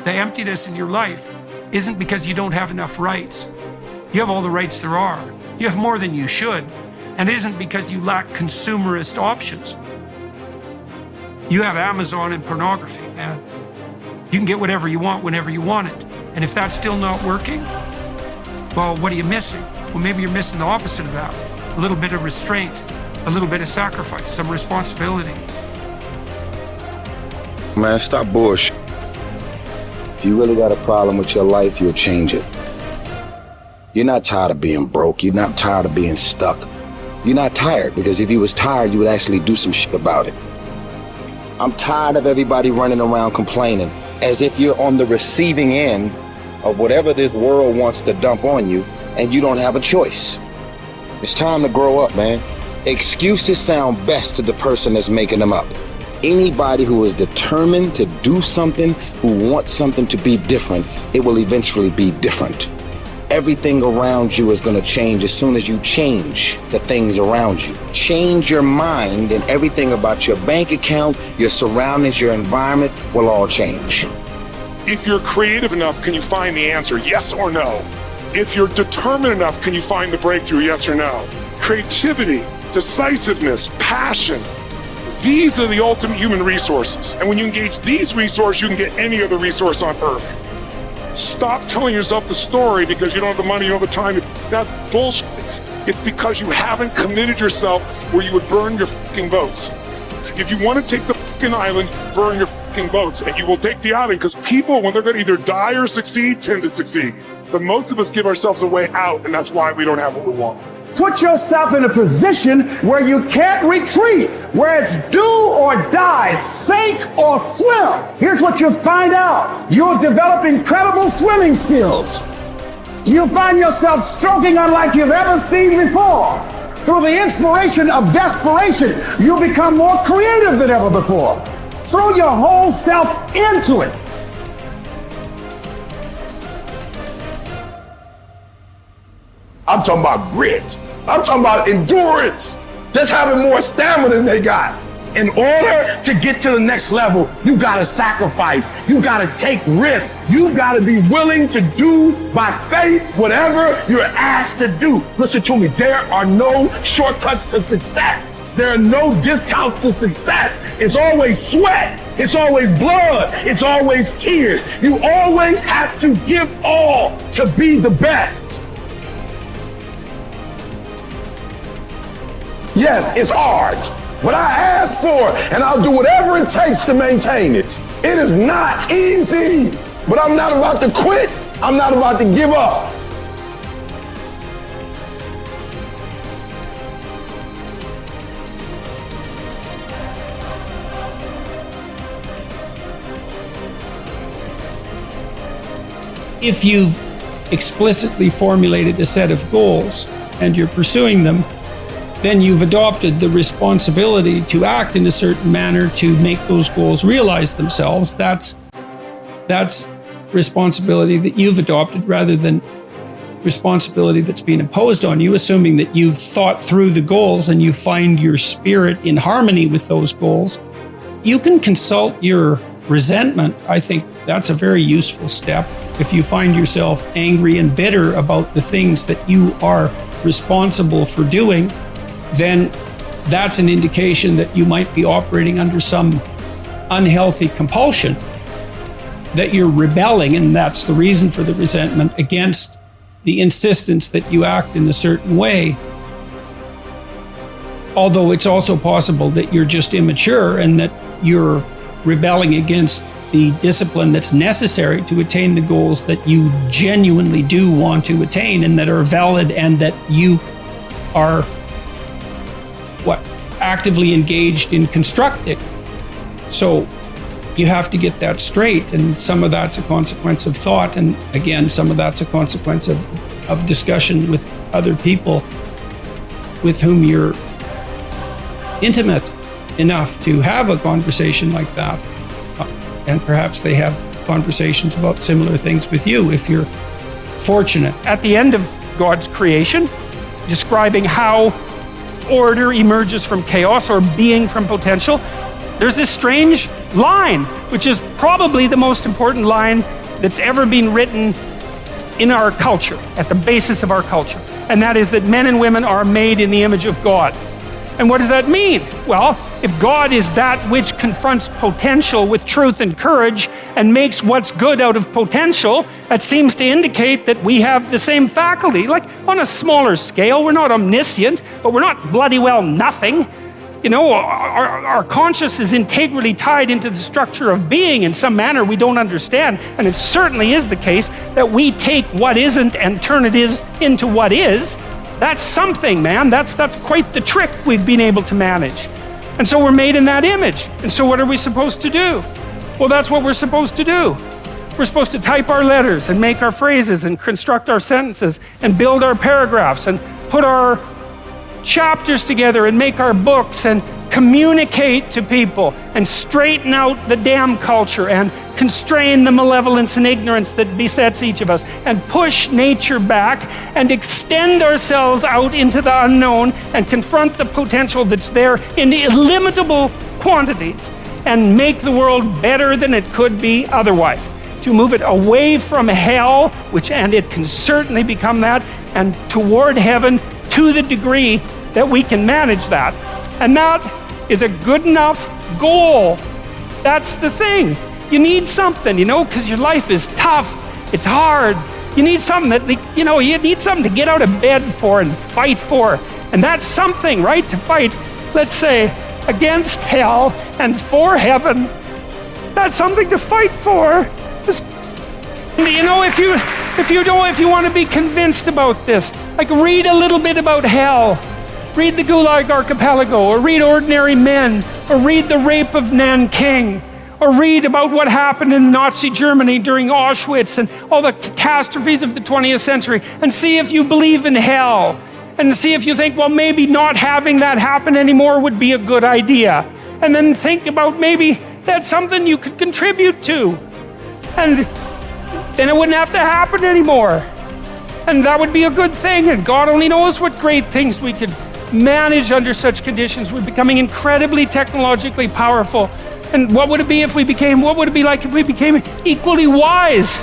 the emptiness in your life isn't because you don't have enough rights. You have all the rights there are. You have more than you should. And it isn't because you lack consumerist options. You have Amazon and pornography, man. You can get whatever you want whenever you want it. And if that's still not working, well, what are you missing? Well, maybe you're missing the opposite of that. A little bit of restraint, a little bit of sacrifice, some responsibility. Man, stop bullshit. If you really got a problem with your life, you'll change it. You're not tired of being broke. You're not tired of being stuck. You're not tired, because if you was tired, you would actually do some shit about it. I'm tired of everybody running around complaining as if you're on the receiving end of whatever this world wants to dump on you and you don't have a choice. It's time to grow up, man. Excuses sound best to the person that's making them up. Anybody who is determined to do something, who wants something to be different, it will eventually be different. Everything around you is going to change as soon as you change the things around you. Change your mind and everything about your bank account, your surroundings, your environment will all change. If you're creative enough, can you find the answer? Yes or no? If you're determined enough, can you find the breakthrough? Yes or no? Creativity, decisiveness, passion. These are the ultimate human resources. And when you engage these resources, you can get any other resource on earth. Stop telling yourself the story because you don't have the money, you don't have the time. That's bullshit. It's because you haven't committed yourself where you would burn your fucking boats. If you want to take the fucking island, burn your fucking boats, and you will take the island, because people, when they're going to either die or succeed, tend to succeed. But most of us give ourselves a way out, and that's why we don't have what we want. Put yourself in a position where you can't retreat, where it's do or die, sink or swim. Here's what you'll find out. You'll develop incredible swimming skills. You'll find yourself stroking unlike you've ever seen before. Through the inspiration of desperation, you'll become more creative than ever before. Throw your whole self into it. I'm talking about grit. I'm talking about endurance. Just having more stamina than they got. In order to get to the next level, you gotta sacrifice. You gotta take risks. You gotta be willing to do by faith whatever you're asked to do. Listen to me, there are no shortcuts to success. There are no discounts to success. It's always sweat. It's always blood. It's always tears. You always have to give all to be the best. Yes, it's hard, but I ask for it, and I'll do whatever it takes to maintain it. It is not easy, but I'm not about to quit. I'm not about to give up. If you've explicitly formulated a set of goals and you're pursuing them, then you've adopted the responsibility to act in a certain manner to make those goals realize themselves. That's responsibility that you've adopted rather than responsibility that's being imposed on you, assuming that you've thought through the goals and you find your spirit in harmony with those goals. You can consult your resentment. I think that's a very useful step. If you find yourself angry and bitter about the things that you are responsible for doing, then that's an indication that you might be operating under some unhealthy compulsion, that you're rebelling, and that's the reason for the resentment against the insistence that you act in a certain way. Although it's also possible that you're just immature and that you're rebelling against the discipline that's necessary to attain the goals that you genuinely do want to attain and that are valid and that you are actively engaged in constructing. So you have to get that straight, and some of that's a consequence of thought, and again, some of that's a consequence of discussion with other people with whom you're intimate enough to have a conversation like that. And perhaps they have conversations about similar things with you if you're fortunate. At the end of God's creation, describing how order emerges from chaos or being from potential, there's this strange line, which is probably the most important line that's ever been written in our culture, at the basis of our culture. And that is that men and women are made in the image of God. And what does that mean? Well, if God is that which confronts potential with truth and courage and makes what's good out of potential, that seems to indicate that we have the same faculty. Like on a smaller scale, we're not omniscient, but we're not bloody well nothing. You know, our conscious is integrally tied into the structure of being in some manner we don't understand. And it certainly is the case that we take what isn't and turn it into what is. That's something, man. That's quite the trick we've been able to manage. And so we're made in that image. And so what are we supposed to do? Well, that's what we're supposed to do. We're supposed to type our letters and make our phrases and construct our sentences and build our paragraphs and put our chapters together and make our books and communicate to people and straighten out the damn culture and constrain the malevolence and ignorance that besets each of us and push nature back and extend ourselves out into the unknown and confront the potential that's there in illimitable quantities and make the world better than it could be otherwise. To move it away from hell, and it can certainly become that, and toward heaven to the degree that we can manage that. And that is a good enough goal. That's the thing. You need something, because your life is tough. It's hard. You need something you need something to get out of bed for and fight for. And that's something, right? To fight, let's say, against hell and for heaven. That's something to fight for. If you want to be convinced about this, like read a little bit about hell. Read the Gulag Archipelago, or read Ordinary Men, or read The Rape of Nanking, or read about what happened in Nazi Germany during Auschwitz and all the catastrophes of the 20th century, and see if you believe in hell, and see if you think, well, maybe not having that happen anymore would be a good idea. And then think about maybe that's something you could contribute to. And then it wouldn't have to happen anymore. And that would be a good thing, and God only knows what great things we could manage under such conditions. We're becoming incredibly technologically powerful. And what would it be like if we became equally wise?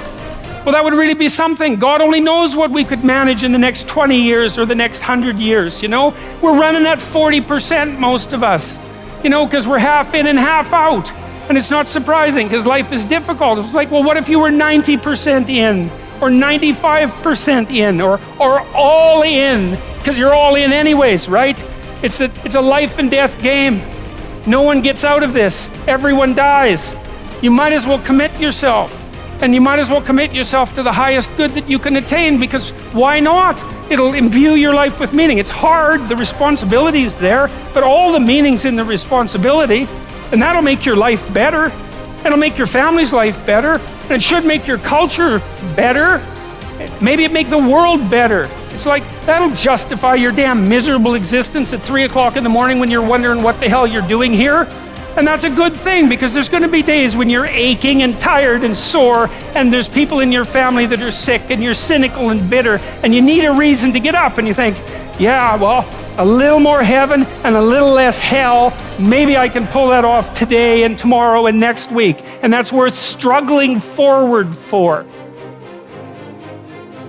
Well, that would really be something. God only knows what we could manage in the next 20 years or the next 100 years, We're running at 40%, most of us, because we're half in and half out. And it's not surprising, because life is difficult. It's like, well, what if you were 90% in? Or 95% in, or all in, because you're all in anyways, right? It's a life and death game. No one gets out of this. Everyone dies. You might as well commit yourself. And you might as well commit yourself to the highest good that you can attain, because why not? It'll imbue your life with meaning. It's hard, the responsibility's there, but all the meaning's in the responsibility, and that'll make your life better. It'll make your family's life better, and it should make your culture better. Maybe it make the world better. It's like, that'll justify your damn miserable existence at 3 o'clock in the morning when you're wondering what the hell you're doing here. And that's a good thing, because there's going to be days when you're aching and tired and sore, and there's people in your family that are sick, and you're cynical and bitter, and you need a reason to get up, and you think, yeah, well, a little more heaven and a little less hell, maybe I can pull that off today and tomorrow and next week. And that's worth struggling forward for.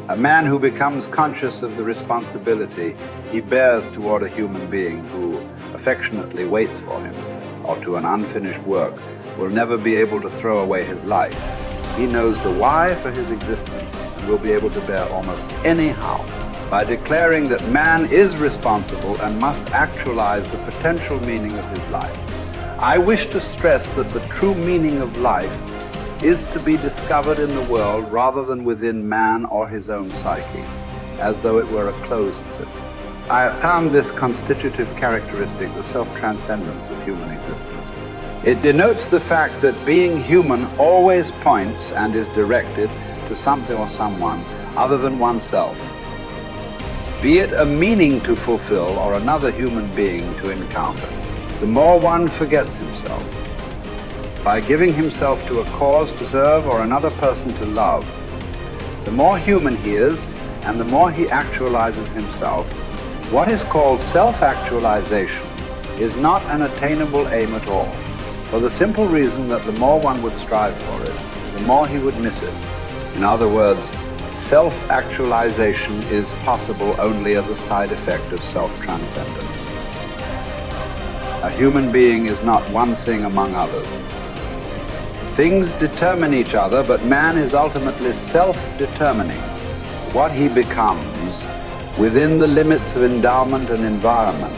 A man who becomes conscious of the responsibility he bears toward a human being who affectionately waits for him, or to an unfinished work, will never be able to throw away his life. He knows the why for his existence and will be able to bear almost any how. By declaring that man is responsible and must actualize the potential meaning of his life. I wish to stress that the true meaning of life is to be discovered in the world rather than within man or his own psyche, as though it were a closed system. I have found this constitutive characteristic the self-transcendence of human existence. It denotes the fact that being human always points and is directed to something or someone other than oneself. Be it a meaning to fulfill or another human being to encounter, the more one forgets himself. By giving himself to a cause to serve or another person to love, the more human he is and the more he actualizes himself. What is called self-actualization is not an attainable aim at all. for the simple reason that the more one would strive for it, the more he would miss it. In other words, self-actualization is possible only as a side effect of self-transcendence. A human being is not one thing among others. Things determine each other, but man is ultimately self-determining what he becomes within the limits of endowment and environment.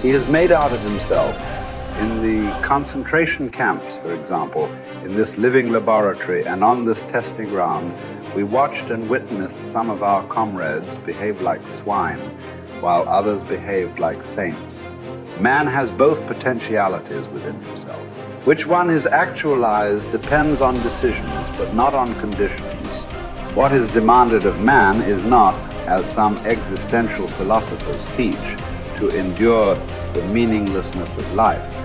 He has made out of himself. In the concentration camps, for example, in this living laboratory and on this testing ground, we watched and witnessed some of our comrades behave like swine, while others behaved like saints. Man has both potentialities within himself. Which one is actualized depends on decisions, but not on conditions. What is demanded of man is not, as some existential philosophers teach, to endure the meaninglessness of life,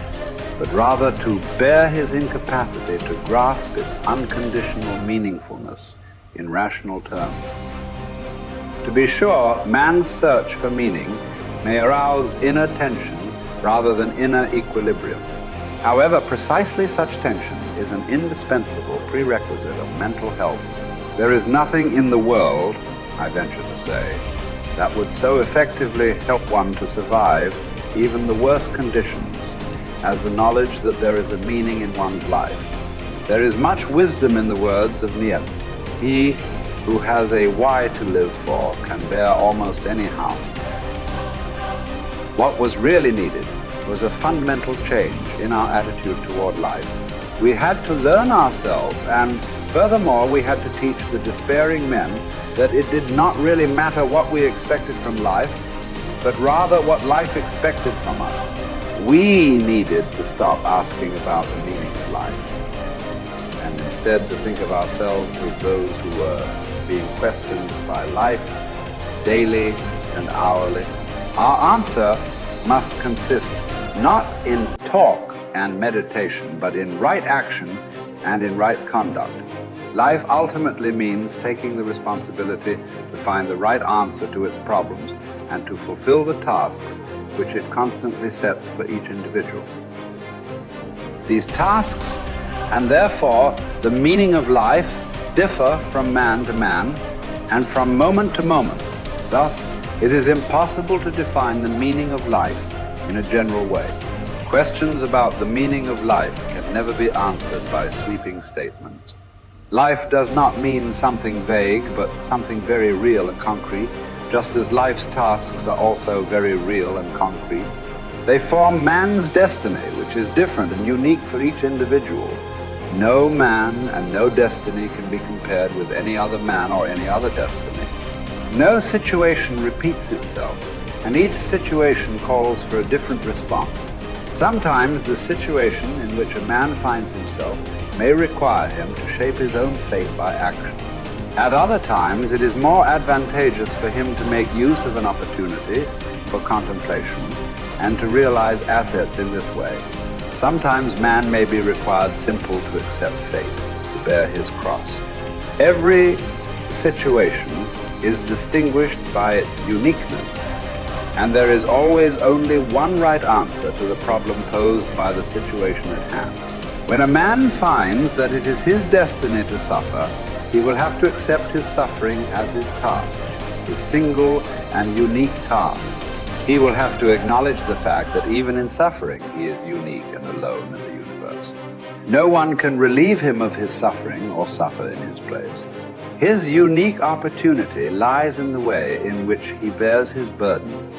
but rather to bear his incapacity to grasp its unconditional meaningfulness in rational terms. To be sure, man's search for meaning may arouse inner tension rather than inner equilibrium. However, precisely such tension is an indispensable prerequisite of mental health. There is nothing in the world, I venture to say, that would so effectively help one to survive even the worst conditions as the knowledge that there is a meaning in one's life. There is much wisdom in the words of Nietzsche. He who has a why to live for can bear almost any how. What was really needed was a fundamental change in our attitude toward life. We had to learn ourselves, and furthermore, we had to teach the despairing men that it did not really matter what we expected from life, but rather what life expected from us. We needed to stop asking about the meaning of life, and instead to think of ourselves as those who were being questioned by life daily and hourly. Our answer must consist not in talk and meditation, but in right action and in right conduct. Life ultimately means taking the responsibility to find the right answer to its problems and to fulfill the tasks which it constantly sets for each individual. These tasks, and therefore the meaning of life, differ from man to man and from moment to moment. Thus, it is impossible to define the meaning of life in a general way. Questions about the meaning of life can never be answered by sweeping statements. Life does not mean something vague, but something very real and concrete, just as life's tasks are also very real and concrete. They form man's destiny, which is different and unique for each individual. No man and no destiny can be compared with any other man or any other destiny. No situation repeats itself, and each situation calls for a different response. Sometimes the situation in which a man finds himself may require him to shape his own fate by action. At other times, it is more advantageous for him to make use of an opportunity for contemplation and to realize assets in this way. Sometimes man may be required simply to accept fate, to bear his cross. Every situation is distinguished by its uniqueness, and there is always only one right answer to the problem posed by the situation at hand. When a man finds that it is his destiny to suffer, he will have to accept his suffering as his task, his single and unique task. He will have to acknowledge the fact that even in suffering, he is unique and alone in the universe. No one can relieve him of his suffering or suffer in his place. His unique opportunity lies in the way in which he bears his burden.